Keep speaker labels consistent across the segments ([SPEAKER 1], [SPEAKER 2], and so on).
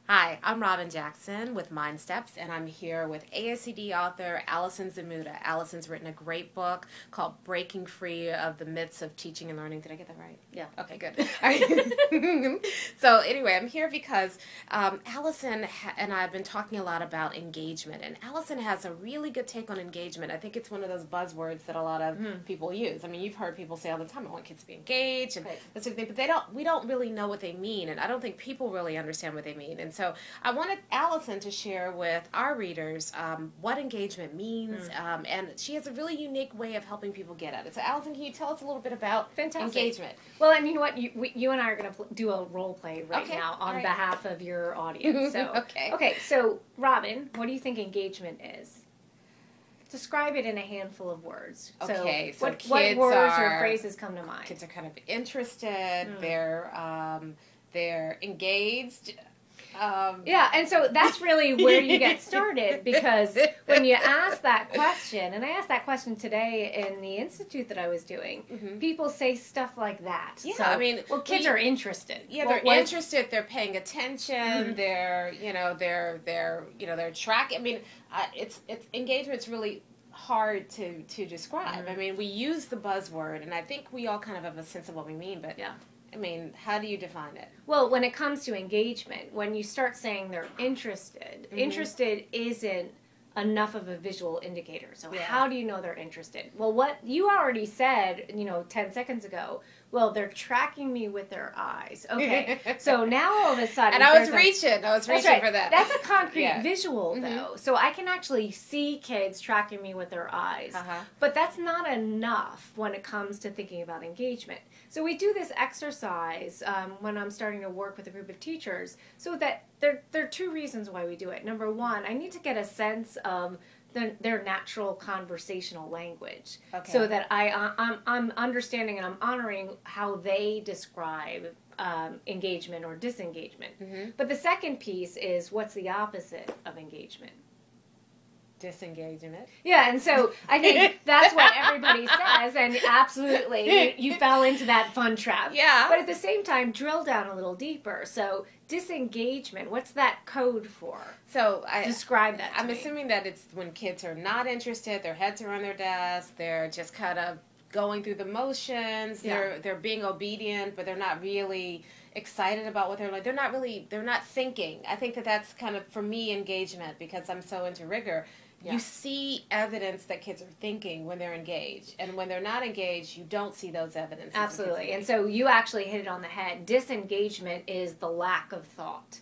[SPEAKER 1] Hi, I'm Robin Jackson with Mind Steps, and I'm here with ASCD author Allison Zmuda. Allison's written a great book called Breaking Free of the Myths of Teaching and Learning. Did I get that right?
[SPEAKER 2] Yeah.
[SPEAKER 1] Okay, good. All right. So anyway, I'm here because Allison and I have been talking a lot about engagement, and Allison has a really good take on engagement. I think it's one of those buzzwords that a lot of people use. I mean, you've heard people say all the time, I want kids to be engaged, and that sort of thing, but we don't really know what they mean, and I don't think people really understand what they mean. And so I wanted Allison to share with our readers what engagement means, and she has a really unique way of helping people get at it. So Allison, can you tell us a little bit about engagement?
[SPEAKER 2] Well, and you know what? You and I are going to do a role play right now on behalf of your audience. So, okay, so Robin, what do you think engagement is? Describe it in a handful of words.
[SPEAKER 1] Okay, so
[SPEAKER 2] what
[SPEAKER 1] kids
[SPEAKER 2] words or phrases come to mind?
[SPEAKER 1] Kids are kind of interested. They're engaged.
[SPEAKER 2] Yeah, and so that's really where you get started, because when you ask that question, and I asked that question today in the institute that I was doing, people say stuff like that.
[SPEAKER 1] Yeah,
[SPEAKER 2] so,
[SPEAKER 1] I mean,
[SPEAKER 2] kids are interested.
[SPEAKER 1] Yeah, they're interested. They're paying attention. They're tracking. I mean, it's engagement's really hard to describe. I mean, we use the buzzword, and I think we all kind of have a sense of what we mean, but I mean, how do you define it?
[SPEAKER 2] Well, when it comes to engagement, when you start saying they're interested, interested isn't enough of a visual indicator. So how do you know they're interested? Well, what you already said, 10 seconds ago, well, they're tracking me with their eyes. Okay, so now all of a sudden...
[SPEAKER 1] And I was reaching for that.
[SPEAKER 2] That's a concrete visual, though. So I can actually see kids tracking me with their eyes. But that's not enough when it comes to thinking about engagement. So we do this exercise when I'm starting to work with a group of teachers, so that there are two reasons why we do it. Number one, I need to get a sense of their natural conversational language, so that I'm understanding and I'm honoring how they describe engagement or disengagement. But the second piece is, what's the opposite of engagement?
[SPEAKER 1] Disengagement.
[SPEAKER 2] Yeah, and so I think that's what everybody says, and absolutely, you fell into that fun trap.
[SPEAKER 1] Yeah.
[SPEAKER 2] But at the same time, drill down a little deeper. So disengagement, what's that code for?
[SPEAKER 1] So
[SPEAKER 2] describe that to
[SPEAKER 1] I'm
[SPEAKER 2] me.
[SPEAKER 1] assuming that it's when kids are not interested, their heads are on their desk, they're just kind of going through the motions, they're being obedient, but they're not really excited about what they're like. They're not thinking. I think that's kind of, for me, engagement, because I'm so into rigor. You see evidence that kids are thinking when they're engaged, and when they're not engaged, you don't see those evidences.
[SPEAKER 2] Absolutely, and so you actually hit it on the head. Disengagement is the lack of thought.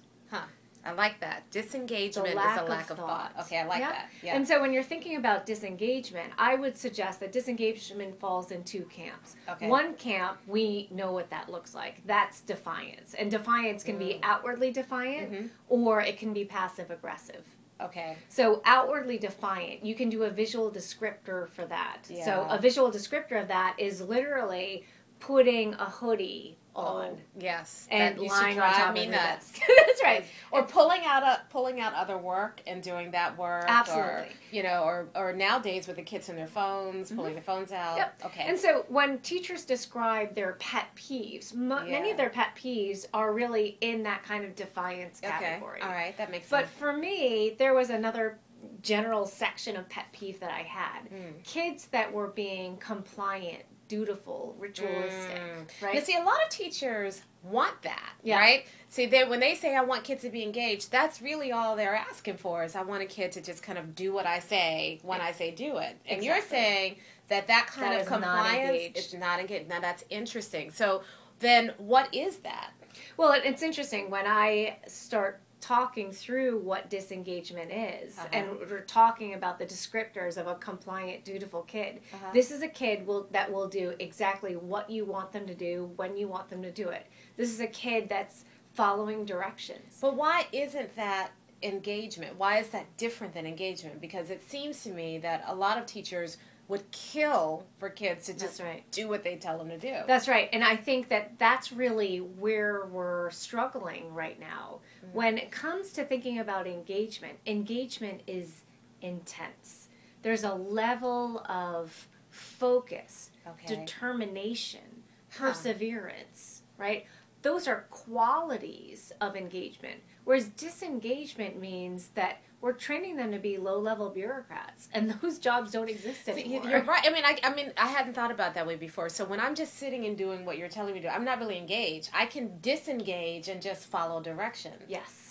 [SPEAKER 1] I like that. Disengagement is a lack of thought. Okay, I like that. Yeah.
[SPEAKER 2] And so when you're thinking about disengagement, I would suggest that disengagement falls in two camps. One camp, we know what that looks like. That's defiance. And defiance can be outwardly defiant, or it can be passive-aggressive.
[SPEAKER 1] Okay.
[SPEAKER 2] So outwardly defiant, you can do a visual descriptor for that.
[SPEAKER 1] Yeah.
[SPEAKER 2] So a visual descriptor of that is literally putting a hoodie on.
[SPEAKER 1] Oh, yes.
[SPEAKER 2] And lying on top of your desk.
[SPEAKER 1] That's right. Or pulling out other work and doing that work.
[SPEAKER 2] Absolutely.
[SPEAKER 1] Or nowadays with the kids and their phones, pulling the phones out.
[SPEAKER 2] Yep.
[SPEAKER 1] Okay.
[SPEAKER 2] And so when teachers describe their pet peeves, many of their pet peeves are really in that kind of defiance category.
[SPEAKER 1] Okay. All right. That makes
[SPEAKER 2] sense.
[SPEAKER 1] sense.
[SPEAKER 2] But for me, there was another general section of pet peeve that I had. Kids that were being compliant, dutiful, ritualistic, right?
[SPEAKER 1] Now, see, a lot of teachers want that, right? See, when they say, I want kids to be engaged, that's really all they're asking for, is I want a kid to just kind of do what I say when I say do it. And you're saying that kind of compliance is not engaged. Now, that's interesting. So then what is that?
[SPEAKER 2] Well, it's interesting. When I start talking through what disengagement is, and we're talking about the descriptors of a compliant, dutiful kid. This is a kid that will do exactly what you want them to do when you want them to do it. This is a kid that's following directions.
[SPEAKER 1] But why isn't that engagement? Why is that different than engagement? Because it seems to me that a lot of teachers would kill for kids to just do what they tell them to do.
[SPEAKER 2] That's right. And I think that's really where we're struggling right now. When it comes to thinking about engagement is intense. There's a level of focus, determination, perseverance, right? those are qualities of engagement. Whereas disengagement means that we're training them to be low-level bureaucrats, and those jobs don't exist anymore.
[SPEAKER 1] You're right. I mean, I hadn't thought about it that way before. So when I'm just sitting and doing what you're telling me to do, I'm not really engaged. I can disengage and just follow directions.
[SPEAKER 2] Yes.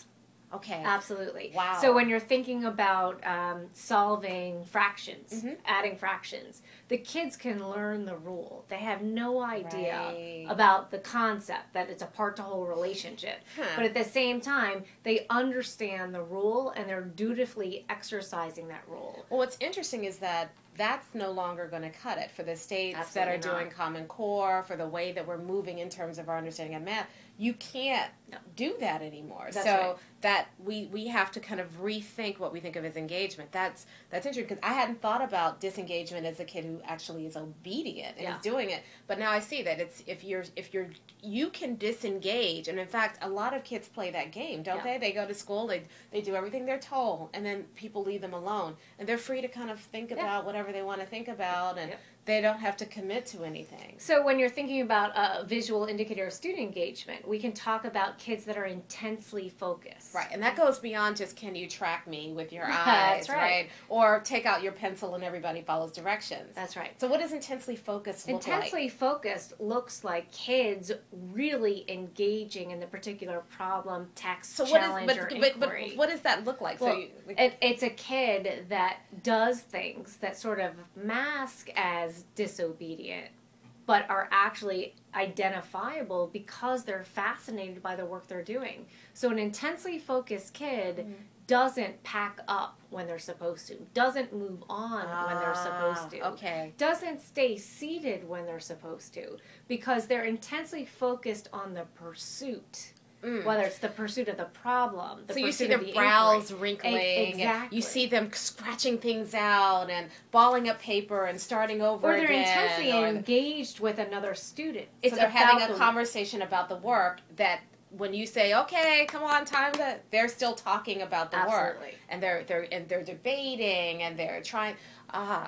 [SPEAKER 1] Okay.
[SPEAKER 2] Absolutely.
[SPEAKER 1] Wow.
[SPEAKER 2] So when you're thinking about solving fractions, adding fractions, the kids can learn the rule. They have no idea about the concept that it's a part-to-whole relationship. But at the same time, they understand the rule and they're dutifully exercising that rule.
[SPEAKER 1] Well, what's interesting is that that's no longer going to cut it for the states that are doing Common Core, for the way that we're moving in terms of our understanding of math. You can't do that anymore.
[SPEAKER 2] That's
[SPEAKER 1] so
[SPEAKER 2] right.
[SPEAKER 1] that we have to kind of rethink what we think of as engagement. That's interesting, because I hadn't thought about disengagement as a kid who actually is obedient and is doing it. But now I see that it's if you can disengage, and in fact a lot of kids play that game, don't they? They go to school, they do everything they're told, and then people leave them alone, and they're free to kind of think about whatever they want to think about, and they don't have to commit to anything.
[SPEAKER 2] So when you're thinking about a visual indicator of student engagement, we can talk about kids that are intensely focused.
[SPEAKER 1] Right, and that goes beyond just, can you track me with your eyes,
[SPEAKER 2] That's right?
[SPEAKER 1] Or take out your pencil and everybody follows directions.
[SPEAKER 2] That's right.
[SPEAKER 1] So what does intensely focused look like?
[SPEAKER 2] Intensely focused looks like kids really engaging in the particular problem, text, challenge, or inquiry.
[SPEAKER 1] But what does that look like?
[SPEAKER 2] Well, it's a kid that does things that sort of mask as disobedient, but are actually identifiable because they're fascinated by the work they're doing. So an intensely focused kid doesn't pack up when they're supposed to, doesn't move on when they're supposed to, doesn't stay seated when they're supposed to, because they're intensely focused on the pursuit. Whether it's the pursuit of the problem, the
[SPEAKER 1] so you see
[SPEAKER 2] their
[SPEAKER 1] brows wrinkling,
[SPEAKER 2] exactly.
[SPEAKER 1] And you see them scratching things out and balling up paper and starting over again.
[SPEAKER 2] Or they're intensely engaged with another student.
[SPEAKER 1] It's they're having a conversation about the work that when you say, okay, come on, time to, they're still talking about the work. And they're debating and they're trying.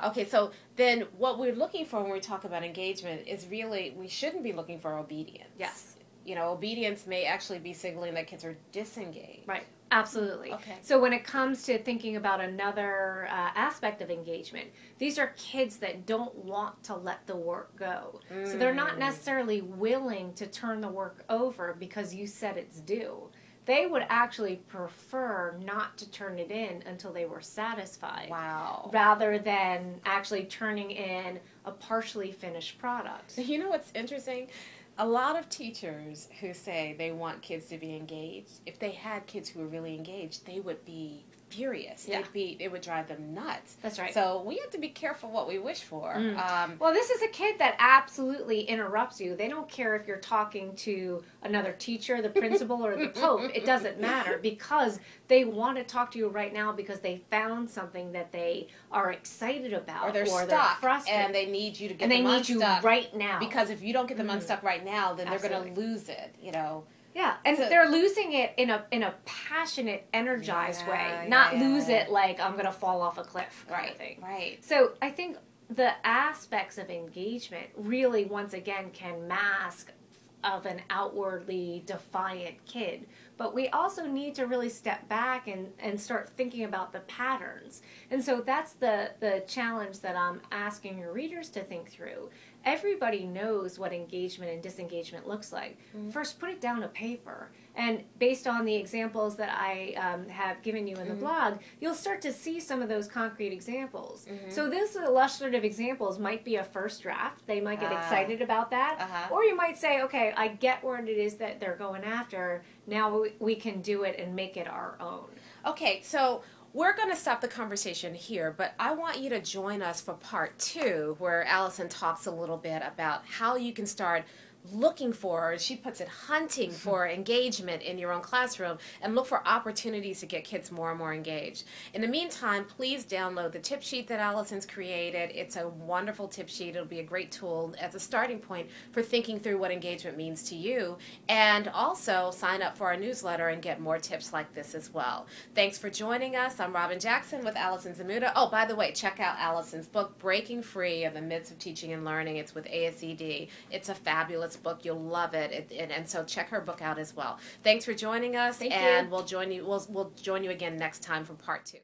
[SPEAKER 1] Okay, so then what we're looking for when we talk about engagement is really, we shouldn't be looking for obedience.
[SPEAKER 2] Yes.
[SPEAKER 1] You know, obedience may actually be signaling that kids are disengaged.
[SPEAKER 2] Right. Absolutely.
[SPEAKER 1] Okay.
[SPEAKER 2] So when it comes to thinking about another aspect of engagement, these are kids that don't want to let the work go. So they're not necessarily willing to turn the work over because you said it's due. They would actually prefer not to turn it in until they were satisfied.
[SPEAKER 1] Wow.
[SPEAKER 2] Rather than actually turning in a partially finished product.
[SPEAKER 1] You know what's interesting? A lot of teachers who say they want kids to be engaged, if they had kids who were really engaged, they would be furious.
[SPEAKER 2] Yeah.
[SPEAKER 1] It would drive them nuts.
[SPEAKER 2] That's right.
[SPEAKER 1] So we have to be careful what we wish for.
[SPEAKER 2] Well, this is a kid that absolutely interrupts you. They don't care if you're talking to another teacher, the principal, or the Pope. It doesn't matter, because they want to talk to you right now because they found something that they are excited about,
[SPEAKER 1] or they're stuck,
[SPEAKER 2] they're frustrated,
[SPEAKER 1] and they need you to get
[SPEAKER 2] them unstuck.
[SPEAKER 1] And they need you
[SPEAKER 2] right now.
[SPEAKER 1] Because if you don't get them unstuck right now, then
[SPEAKER 2] Absolutely.
[SPEAKER 1] they're going to lose it, you know.
[SPEAKER 2] Yeah, and so, they're losing it in a passionate, energized way. Not lose it like I'm going to fall off a cliff kind of thing.
[SPEAKER 1] Right.
[SPEAKER 2] So I think the aspects of engagement really, once again, can mask of an outwardly defiant kid. But we also need to really step back and start thinking about the patterns. And so that's the challenge that I'm asking your readers to think through. Everybody knows what engagement and disengagement looks like. First, put it down to paper. And based on the examples that I have given you in the blog, you'll start to see some of those concrete examples. So these illustrative examples might be a first draft. They might get excited about that. Or you might say, okay, I get what it is that they're going after. Now we can do it and make it our own.
[SPEAKER 1] Okay, so we're going to stop the conversation here, but I want you to join us for part 2, where Allison talks a little bit about how you can start looking for, or she puts it, hunting for engagement in your own classroom, and look for opportunities to get kids more and more engaged. In the meantime, please download the tip sheet that Allison's created. It's a wonderful tip sheet. It'll be a great tool as a starting point for thinking through what engagement means to you. And also sign up for our newsletter and get more tips like this as well. Thanks for joining us. I'm Robin Jackson with Allison Zmuda. Oh, by the way, check out Allison's book, Breaking Free of the Myths of Teaching and Learning. It's with ASED. It's a fabulous Charlotte's book. You'll love it. And so check her book out as well. Thanks for joining us.
[SPEAKER 2] Thank
[SPEAKER 1] and
[SPEAKER 2] you.
[SPEAKER 1] we'll join you again next time for part 2.